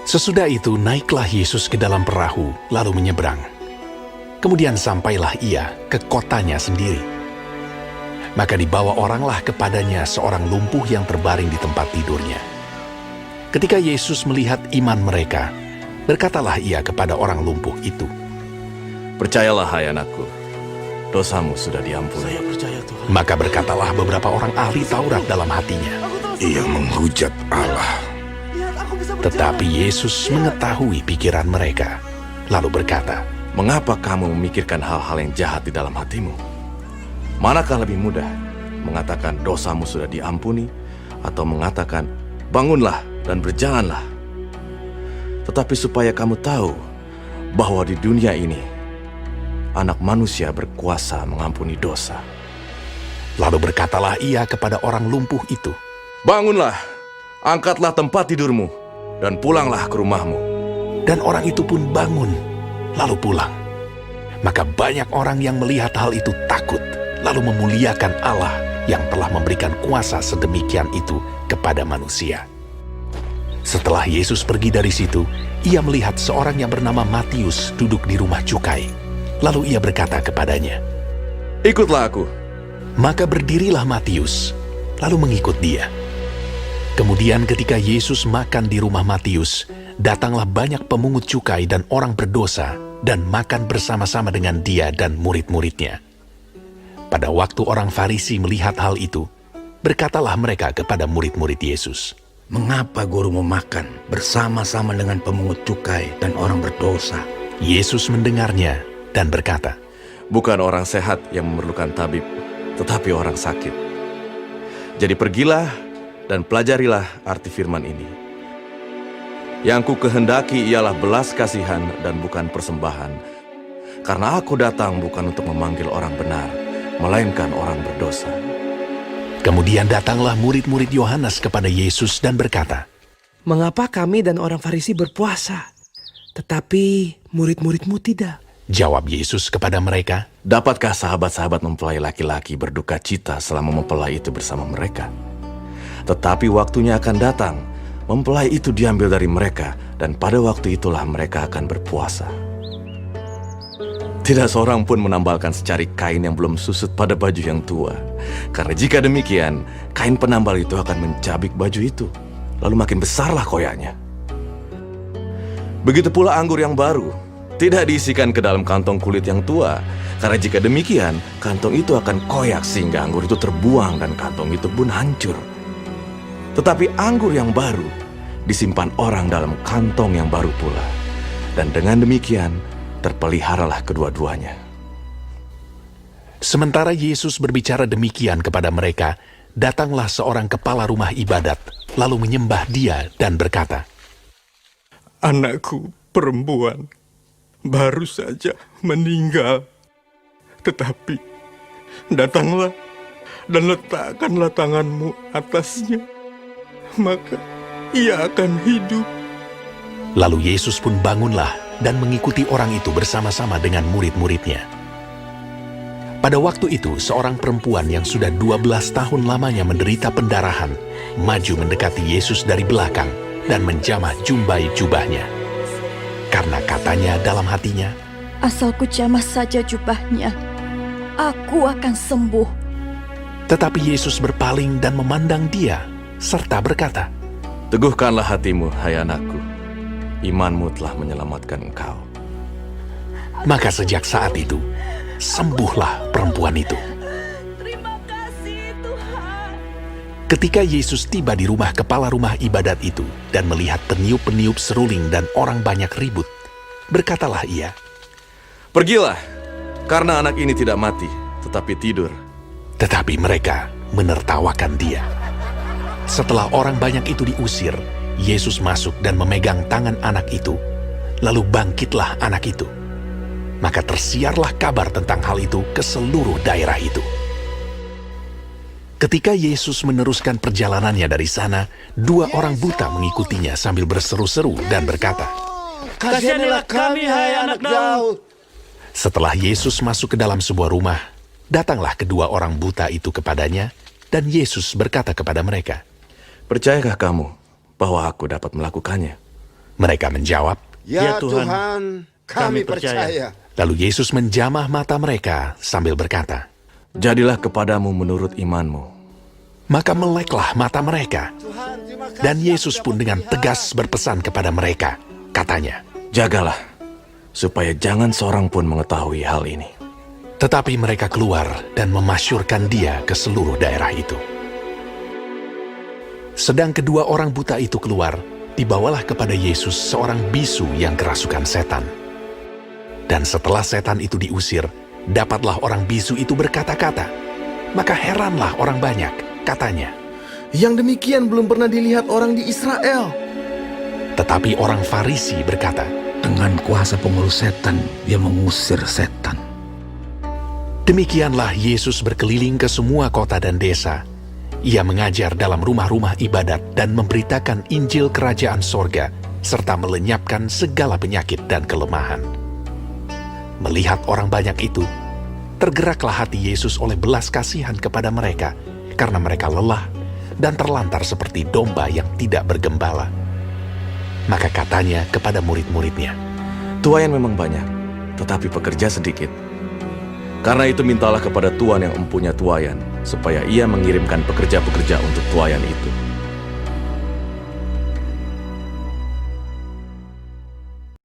Sesudah itu naiklah Yesus ke dalam perahu lalu menyeberang. Kemudian sampailah ia ke kotanya sendiri. Maka dibawa oranglah kepadanya seorang lumpuh yang terbaring di tempat tidurnya. Ketika Yesus melihat iman mereka, berkatalah ia kepada orang lumpuh itu, "Percayalah, hai anakku, dosamu sudah diampuni." Saya percaya Tuhan. Maka berkatalah beberapa orang ahli Taurat dalam hatinya. Ia menghujat Allah. Tetapi Yesus mengetahui pikiran mereka, lalu berkata, "Mengapa kamu memikirkan hal-hal yang jahat di dalam hatimu? Manakah lebih mudah, mengatakan dosamu sudah diampuni, atau mengatakan bangunlah dan berjalanlah? Tetapi supaya kamu tahu bahwa di dunia ini Anak Manusia berkuasa mengampuni dosa." Lalu berkatalah ia kepada orang lumpuh itu, "Bangunlah, angkatlah tempat tidurmu, dan pulanglah ke rumahmu." dan orang itu pun bangun, lalu pulang. Maka banyak orang yang melihat hal itu takut, lalu memuliakan Allah yang telah memberikan kuasa sedemikian itu kepada manusia. Setelah Yesus pergi dari situ, ia melihat seorang yang bernama Matius duduk di rumah cukai. Lalu ia berkata kepadanya, "Ikutlah aku." Maka berdirilah Matius, lalu mengikut dia. Kemudian ketika Yesus makan di rumah Matius, datanglah banyak pemungut cukai dan orang berdosa dan makan bersama-sama dengan dia dan murid-muridnya. Pada waktu orang Farisi melihat hal itu, berkatalah mereka kepada murid-murid Yesus, Mengapa guru memakan bersama-sama dengan pemungut cukai dan orang berdosa? Yesus mendengarnya dan berkata, Bukan orang sehat yang memerlukan tabib, tetapi orang sakit. Jadi pergilah dan pelajarilah arti firman ini. Yang ku kehendaki ialah belas kasihan dan bukan persembahan, karena aku datang bukan untuk memanggil orang benar, melainkan orang berdosa. Kemudian datanglah murid-murid Yohanes kepada Yesus dan berkata, Mengapa kami dan orang Farisi berpuasa, tetapi murid-muridmu tidak? Jawab Yesus kepada mereka, Dapatkah sahabat-sahabat mempelai laki-laki berduka cita selama mempelai itu bersama mereka? Tetapi waktunya akan datang, mempelai itu diambil dari mereka, dan pada waktu itulah mereka akan berpuasa. Tidak seorang pun menambalkan secari kain yang belum susut pada baju yang tua. Karena jika demikian, kain penambal itu akan mencabik baju itu, lalu makin besarlah koyaknya. Begitu pula anggur yang baru, tidak diisikan ke dalam kantong kulit yang tua, karena jika demikian, kantong itu akan koyak sehingga anggur itu terbuang dan kantong itu pun hancur. Tetapi anggur yang baru disimpan orang dalam kantong yang baru pula, dan dengan demikian terpeliharalah kedua-duanya. Sementara Yesus berbicara demikian kepada mereka, datanglah seorang kepala rumah ibadat, lalu menyembah dia dan berkata, Anakku perempuan baru saja meninggal, tetapi datanglah dan letakkanlah tanganmu atasnya, maka ia akan hidup. Lalu Yesus pun bangunlah dan mengikuti orang itu bersama-sama dengan murid-muridnya. Pada waktu itu, seorang perempuan yang sudah 12 tahun lamanya menderita pendarahan, maju mendekati Yesus dari belakang dan menjamah jumbai jubahnya. Karena katanya dalam hatinya, Asal ku jamah saja jubahnya, aku akan sembuh. tetapi Yesus berpaling dan memandang dia, serta berkata, Teguhkanlah hatimu, hai anakku. Imanmu telah menyelamatkan engkau. Maka sejak saat itu, sembuhlah perempuan itu. Terima kasih Tuhan. Ketika Yesus tiba di rumah kepala rumah ibadat itu dan melihat peniup-peniup seruling dan orang banyak ribut, berkatalah ia, Pergilah, karena anak ini tidak mati, tetapi tidur. tetapi mereka menertawakan dia. Setelah orang banyak itu diusir, Yesus masuk dan memegang tangan anak itu, lalu bangkitlah anak itu. Maka tersiarlah kabar tentang hal itu ke seluruh daerah itu. Ketika Yesus meneruskan perjalanannya dari sana, 2 orang buta mengikutinya sambil berseru-seru dan berkata, Kasihanilah kami, hai anak Daud. Setelah Yesus masuk ke dalam sebuah rumah, datanglah kedua orang buta itu kepadanya, dan Yesus berkata kepada mereka, Percayakah kamu bahwa aku dapat melakukannya? Mereka menjawab, Ya Tuhan, kami percaya. lalu Yesus menjamah mata mereka sambil berkata, Jadilah kepadamu menurut imanmu. maka meleklah mata mereka. Dan Yesus pun dengan tegas berpesan kepada mereka, katanya, Jagalah, supaya jangan seorang pun mengetahui hal ini. tetapi mereka keluar dan memasyurkan dia ke seluruh daerah itu. Sedang kedua orang buta itu keluar, dibawalah kepada Yesus seorang bisu yang kerasukan setan. Dan setelah setan itu diusir, dapatlah orang bisu itu berkata-kata. Maka heranlah orang banyak, katanya. Yang demikian belum pernah dilihat orang di Israel. Tetapi orang Farisi berkata, Dengan kuasa pengurus setan, dia mengusir setan. demikianlah Yesus berkeliling ke semua kota dan desa. Ia mengajar dalam rumah-rumah ibadat dan memberitakan Injil Kerajaan Sorga, serta melenyapkan segala penyakit dan kelemahan. Melihat orang banyak itu, tergeraklah hati Yesus oleh belas kasihan kepada mereka, karena mereka lelah dan terlantar seperti domba yang tidak bergembala. Maka katanya kepada murid-muridnya, Tuayan memang banyak, tetapi pekerja sedikit. Karena itu mintalah kepada Tuan yang empunya tuayan, supaya ia mengirimkan pekerja-pekerja untuk tuayan itu.